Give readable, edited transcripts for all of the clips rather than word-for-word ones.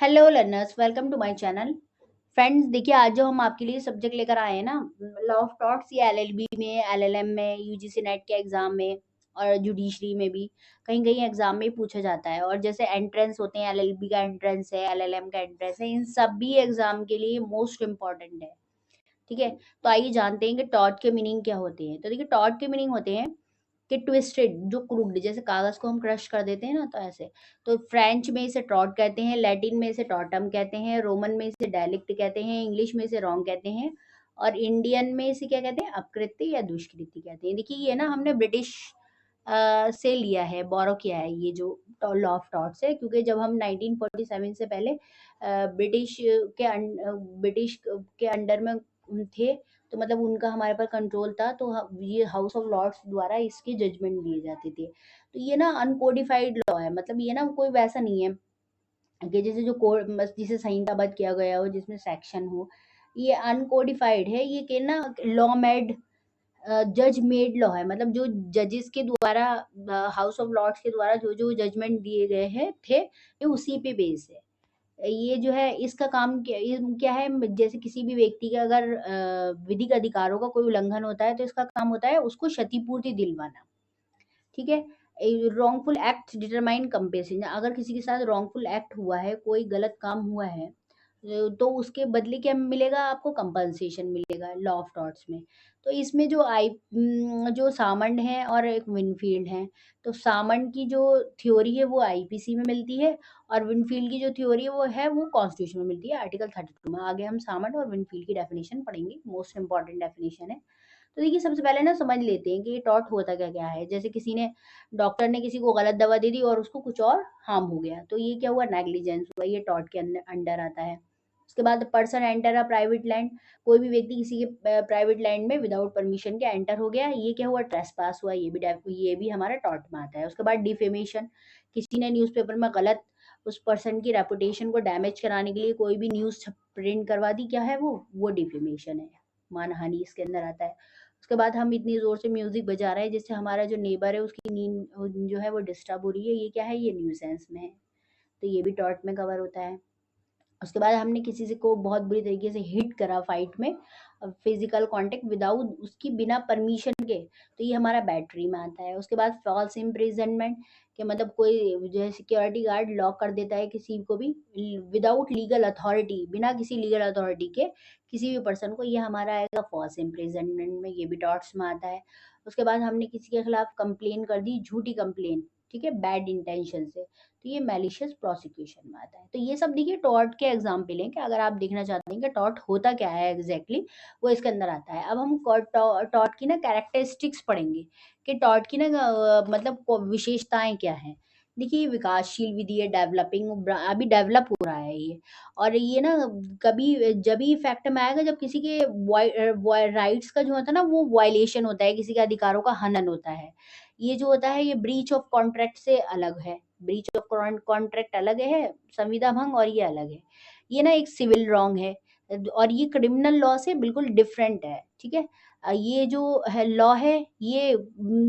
Hello learners, welcome to my channel. Friends, देखिए आज जो हम आपके लिए सब्जेक्ट लेकर आए हैं ना, लॉ ऑफ टॉर्ट्स, ये एलएलबी में, एलएलएम में, यूजीसी नेट के एग्जाम में और जुडिशरी में भी कहीं कहीं एग्जाम में पूछा जाता है। और जैसे एंट्रेंस होते हैं, एलएलबी का एंट्रेंस है, एलएलएम का एंट्रेंस है, इन सभी एग्जाम के लिए मोस्ट इम्पॉर्टेंट है। ठीक है, तो आइए जानते हैं कि टॉर्ट के मीनिंग क्या होते हैं। तो देखिए, टॉर्ट के मीनिंग होते हैं कि ट्विस्टेड, जो क्रूक्ड, जैसे कागज को हम क्रश कर देते हैं ना, तो ऐसे। तो फ्रेंच में इसे टॉर्ट कहते हैं, लैटिन में इसे टॉर्टम कहते हैं, रोमन में इसे डायलेक्ट कहते हैं, इंग्लिश में इसे रॉन्ग कहते हैं, और इंडियन में इसे क्या कहते हैं, अपकृत्य या दुष्कृति कहते हैं। देखिए, ये ना हमने ब्रिटिश से लिया है, बोरो किया है, ये जो लॉ ऑफ टॉर्ट्स है, क्योंकि जब हम 1947 से पहले ब्रिटिश के अंडर में थे, तो मतलब उनका हमारे पर कंट्रोल था, तो ये हाउस ऑफ लॉर्ड्स द्वारा इसके जजमेंट दिए जाते थे। तो ये ना अनकोडिफाइड लॉ है, मतलब ये ना कोई वैसा नहीं है कि जैसे जो कोड बस जिसे संहिताबद्ध किया गया हो, जिसमें सेक्शन हो। ये अनकोडिफाइड है, ये के ना लॉ मेड, जज मेड लॉ है, मतलब जो जजेस के द्वारा, हाउस ऑफ लॉर्ड्स के द्वारा जो जो जजमेंट दिए गए हैं थे, ये उसी पे बेस है। ये जो है, इसका काम क्या, ये क्या है, जैसे किसी भी व्यक्ति का अगर विधिक अधिकारों का कोई उल्लंघन होता है, तो इसका काम होता है उसको क्षतिपूर्ति दिलवाना। ठीक है, रॉन्गफुल एक्ट डिटरमाइन कंपेंसेशन, अगर किसी के साथ रॉन्गफुल एक्ट हुआ है, कोई गलत काम हुआ है, तो उसके बदले क्या मिलेगा, आपको कंपनसेशन मिलेगा लॉ ऑफ टॉर्ट्स में। तो इसमें जो सामंड है और एक विनफील्ड है। तो सामंड की जो थ्योरी है वो आईपीसी में मिलती है, और विनफील्ड की जो थ्योरी है वो कॉन्स्टिट्यूशन में मिलती है, आर्टिकल 32 में। आगे हम सामंड और विनफील्ड की डेफिनेशन पढ़ेंगे, मोस्ट इंपॉर्टेंट डेफिनेशन है। तो देखिए, सबसे पहले ना समझ लेते हैं कि ये टॉर्ट होता क्या क्या है। जैसे किसी ने, डॉक्टर ने किसी को गलत दवा दे दी और उसको कुछ और हार्म हो गया, तो ये क्या हुआ, नेग्लिजेंस हुआ, ये टॉर्ट के अंडर आता है। उसके बाद person enter a private land, कोई भी व्यक्ति किसी के प्राइवेट लैंड में विदाउट परमिशन के एंटर हो गया, ये क्या हुआ, ट्रेसपास हुआ, ये भी हमारा टॉर्ट में आता है। उसके बाद डिफेमेशन, किसी ने न्यूज़पेपर में गलत उस पर्सन की रेपुटेशन को डैमेज कराने के लिए कोई भी न्यूज़ प्रिंट करवा दी, क्या है वो डिफेमेशन है, मानहानि इसके अंदर आता है। उसके बाद हम इतनी ज़ोर से म्यूज़िक बजा रहे हैं जिससे हमारा जो नेबर है उसकी नींद जो है वो डिस्टर्ब हो रही है, ये क्या है, ये न्यूसेंस में है, तो ये भी टॉर्ट में कवर होता है। उसके बाद हमने किसी से को बहुत बुरी तरीके से हिट करा फाइट में, फिजिकल कांटेक्ट विदाउट उसकी, बिना परमिशन के, तो ये हमारा बैटरी में आता है। उसके बाद फॉल्स इम्प्रिजनमेंट, के मतलब कोई जो है सिक्योरिटी गार्ड लॉक कर देता है किसी को भी विदाउट लीगल अथॉरिटी, बिना किसी लीगल अथॉरिटी के किसी भी पर्सन को, ये हमारा आएगा फॉल्स इम्प्रिजनमेंट में, ये भी टॉर्ट्स में आता है। उसके बाद हमने किसी के खिलाफ कंप्लेन कर दी, झूठी कंप्लेन, ठीक है, बैड इंटेंशन से, तो ये मैलिशियस प्रोसिक्यूशन में आता है। तो ये सब देखिए टॉर्ट के एग्जाम्पल हैं, कि अगर आप देखना चाहते हैं कि टॉर्ट होता क्या है एग्जैक्टली, वो इसके अंदर आता है। अब हम टॉर्ट की ना कैरेक्टरिस्टिक्स पढ़ेंगे, कि टॉर्ट की ना मतलब विशेषताएं क्या हैं। देखिए, विकासशील विधि है, डेवलपिंग, अभी डेवलप हो रहा है ये। और ये ना कभी जब ही इफेक्ट में आएगा जब किसी के राइट्स का जो होता है ना, वो वायलेशन होता है, किसी के अधिकारों का हनन होता है। ये जो होता है, ये ब्रीच ऑफ कॉन्ट्रैक्ट से अलग है, ब्रीच ऑफ कॉन्ट्रैक्ट अलग है, संविदा भंग, और ये अलग है। ये ना एक सिविल रॉन्ग है, और ये क्रिमिनल लॉ से बिल्कुल डिफरेंट है। ठीक है, ये जो है लॉ है, ये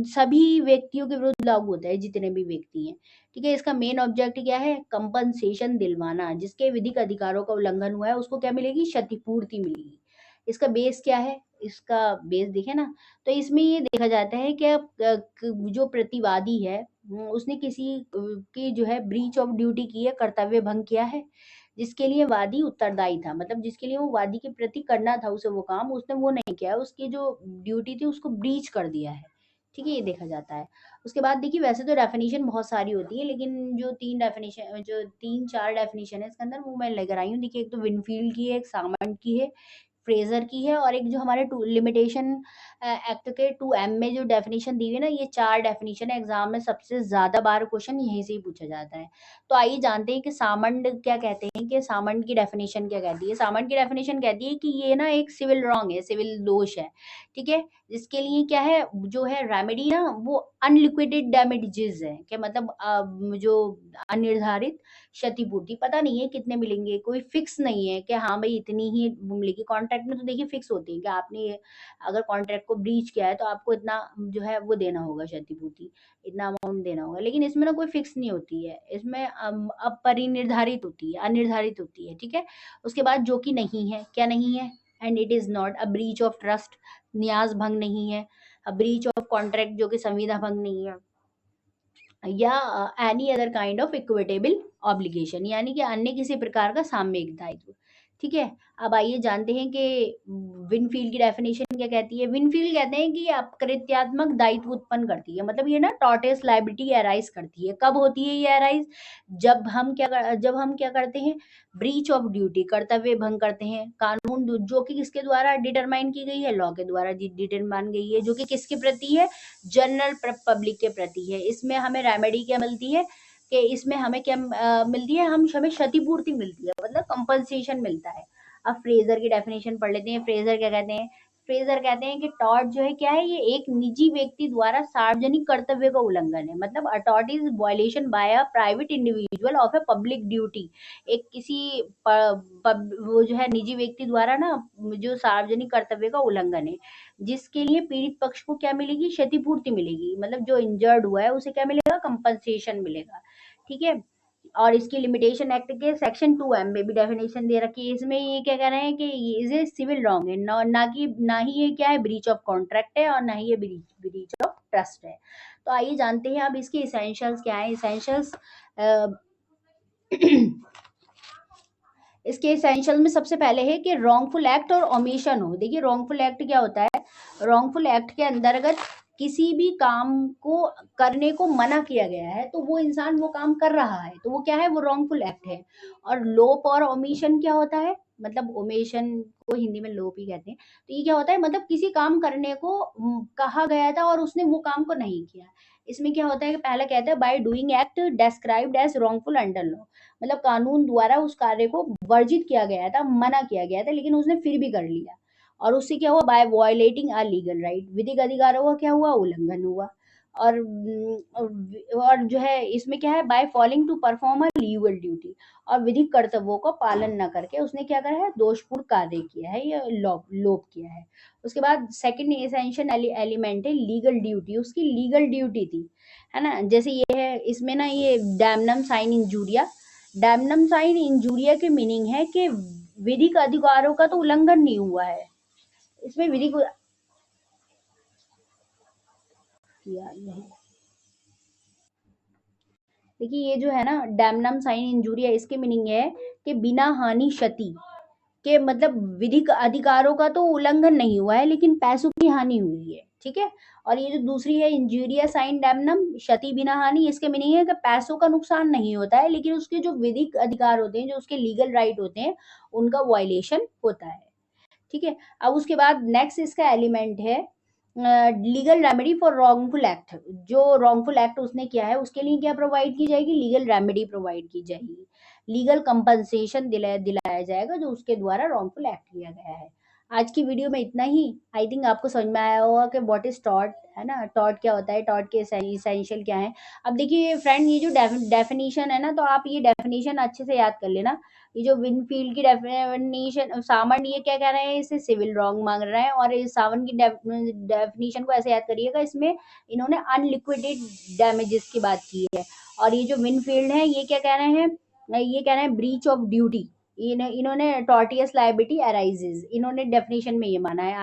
सभी व्यक्तियों के विरुद्ध लागू होता है, जितने भी व्यक्ति हैं। ठीक है, इसका मेन ऑब्जेक्ट क्या है, कंपनसेशन दिलवाना, जिसके विधिक अधिकारों का उल्लंघन हुआ है उसको क्या मिलेगी, क्षतिपूर्ति मिलेगी। इसका बेस क्या है, इसका बेस देखे ना, तो इसमें ये देखा जाता है कि जो प्रतिवादी है, उसने किसी की जो है ब्रीच ऑफ ड्यूटी की है, कर्तव्य भंग किया है, जिसके लिए वादी उत्तरदायी था, मतलब जिसके लिए वो वादी के प्रति करना था उसे वो काम, उसने वो नहीं किया, उसकी जो ड्यूटी थी उसको ब्रीच कर दिया है। ठीक है, ये देखा जाता है। उसके बाद देखिए, वैसे तो डेफिनेशन बहुत सारी होती है, लेकिन जो तीन चार डेफिनेशन है इसके अंदर, वो मैं लेकर आई हूँ। देखिए, एक तो विनफील्ड की है, एक सामंड की है, फ्रेजर की है, और एक जो हमारे टू लिमिटेशन एक्ट के 2M में जो डेफिनेशन दी हुई है ना, ये चार डेफिनेशन है, एग्जाम में सबसे ज्यादा बार क्वेश्चन यहीं से ही पूछा जाता है। तो आइए जानते हैं कि सामंड क्या कहते हैं, कि सामंड की डेफिनेशन क्या कहती है। सामंड की डेफिनेशन कहती है कि ये ना एक सिविल रॉन्ग है, सिविल दोष है। ठीक है, जिसके लिए क्या है, जो है रेमेडी ना, वो अनलिक्विडेड डैमेजेस है, कि मतलब जो अनिर्धारित क्षतिपूर्ति, पता नहीं है कितने मिलेंगे, कोई फिक्स नहीं है कि हाँ भाई इतनी ही मिलेगी, कॉन्ट्रैक्ट में तो देखिए फिक्स होती है कि आपने अगर कॉन्ट्रैक्ट को ब्रीच किया है तो आपको इतना जो है वो देना होगा, क्षतिपूर्ति इतना अमाउंट देना होगा। लेकिन इसमें ना कोई फिक्स नहीं होती है, इसमें अपरिनिर्धारित होती है, अनिर्धारित होती है, ठीक है। उसके बाद जो कि नहीं है, क्या नहीं है, and it is not a breach of trust, न्यास भंग नहीं है, अ ब्रीच ऑफ कॉन्ट्रैक्ट जो कि संविदा भंग नहीं है, या any other kind of equitable obligation, यानी कि अन्य किसी प्रकार का सामयिक दायित्व, ठीक है। अब आइए जानते हैं कि विनफील्ड की डेफिनेशन क्या कहती है। विनफील्ड कहते हैं कि अकृत्यात्मक दायित्व उत्पन्न करती है, मतलब ये ना टॉर्टियस लायबिलिटी अराइज करती है। कब होती है ये अराइज? जब हम क्या करते हैं, ब्रीच ऑफ ड्यूटी, कर्तव्य भंग करते हैं। कानून जो कि किसके द्वारा डिटरमाइन की गई है, लॉ के द्वारा डिटरमाइन गई है, जो कि किसके प्रति है, जनरल पब्लिक के प्रति है। इसमें हमें रेमेडी क्या मिलती है कि इसमें हमें क्या मिलती है, हमें क्षतिपूर्ति मिलती है, मतलब कंपनसेशन मिलता है। अब फ्रेजर की डेफिनेशन पढ़ लेते हैं। फ्रेजर क्या कहते हैं? फ्रेजर कहते हैं कि टॉर्ट जो है क्या है, ये एक निजी व्यक्ति द्वारा सार्वजनिक कर्तव्य का उल्लंघन है। मतलब a tort is violation by a private individual of a public duty. एक किसी वो जो है निजी व्यक्ति द्वारा ना जो सार्वजनिक कर्तव्य का उल्लंघन है, जिसके लिए पीड़ित पक्ष को क्या मिलेगी, क्षतिपूर्ति मिलेगी। मतलब जो इंजर्ड हुआ है उसे क्या मिलेगा, कंपनसेशन मिलेगा, ठीक है। और इसकी लिमिटेशन एक्ट के सेक्शन 2M में भी डेफिनेशन दे रखी है। इसमें ये क्या कह रहे हैं कि ये सिविल रॉन्ग है, ना ही ये क्या है, ब्रीच ऑफ कॉन्ट्रैक्ट है, और ना ही ये ब्रीच ऑफ ट्रस्ट है। तो आइए जानते हैं अब इसके इसेंशियल्स क्या है। इसेंशियल्स इसके इसेंशियल में सबसे पहले है कि रॉन्गफुल एक्ट और ओमिशन हो। देखिए रॉन्गफुल एक्ट क्या होता है, रॉन्गफुल एक्ट के अंतर्गत किसी भी काम को करने को मना किया गया है तो वो इंसान वो काम कर रहा है, तो वो क्या है, वो रॉन्गफुल एक्ट है। और लोप और ओमिशन क्या होता है, मतलब ओमिशन को हिंदी में लोप ही कहते हैं। तो ये क्या होता है, मतलब किसी काम करने को कहा गया था और उसने वो काम को नहीं किया। इसमें क्या होता है कि पहला कहता है by doing act described as wrongful under law, मतलब कानून द्वारा उस कार्य को वर्जित किया गया था, मना किया गया था, लेकिन उसने फिर भी कर लिया। और उससे क्या हुआ, by violating a legal right, विधिक अधिकारों का क्या हुआ, उल्लंघन हुआ। और जो है इसमें क्या है, by failing to perform a legal duty, और विधिक कर्तव्यों का पालन न करके उसने क्या करा है, दोषपूर्ण कार्य किया है या लोप किया है। उसके बाद सेकंड एसेंशियल एलिमेंट है लीगल ड्यूटी, उसकी लीगल ड्यूटी थी, है ना। जैसे ये है इसमें ना, ये damnum sine injuria, damnum sine injuria के मीनिंग है कि विधिक अधिकारों का तो उल्लंघन नहीं हुआ है। इसमें विधिक किया नहीं। देखिए ये जो है ना डैमनम साइन इंजूरिया, इसके मीनिंग है कि बिना हानि क्षति के, मतलब विधिक अधिकारों का तो उल्लंघन नहीं हुआ है लेकिन पैसों की हानि हुई है, ठीक है। और ये जो दूसरी है इंजूरिया साइन डैमनम, क्षति बिना हानि, इसके मीनिंग है कि पैसों का नुकसान नहीं होता है लेकिन उसके जो विधिक अधिकार होते हैं, जो उसके लीगल राइट होते हैं, उनका वायलेशन होता है, ठीक है। अब उसके बाद नेक्स्ट इसका एलिमेंट है legal remedy for wrongful act. जो रॉन्गफुल एक्ट उसने किया है उसके लिए क्या प्रोवाइड की जाएगी, लीगल रेमेडी प्रोवाइड की जाएगी, लीगल कंपनसेशन दिलाया जाएगा जो उसके द्वारा रॉन्गफुल एक्ट किया गया है। आज की वीडियो में इतना ही। आई थिंक आपको समझ में आया होगा कि व्हाट इज टॉर्ट, है ना, टॉर्ट क्या होता है, टॉर्ट के इसेंशियल क्या है। अब देखिए फ्रेंड, ये जो डेफिनेशन है ना, तो आप ये डेफिनेशन अच्छे से याद कर लेना। ये जो विनफील्ड की डेफिनेशन, सावन ये क्या कह रहे हैं, इसे सिविल रॉन्ग मांग रहे हैं, और इस सावन की डेफिनेशन को ऐसे याद करिएगा, इसमें इन्होंने अनलिक्विडेड डैमेजेस की बात की है। और ये जो विनफील्ड है ये क्या कह रहे हैं, ये कह रहे हैं ब्रीच ऑफ ड्यूटी, इन्होंने टॉर्टियस लायबिलिटी अराइजेज, इन्होंने डेफिनेशन में ये माना है।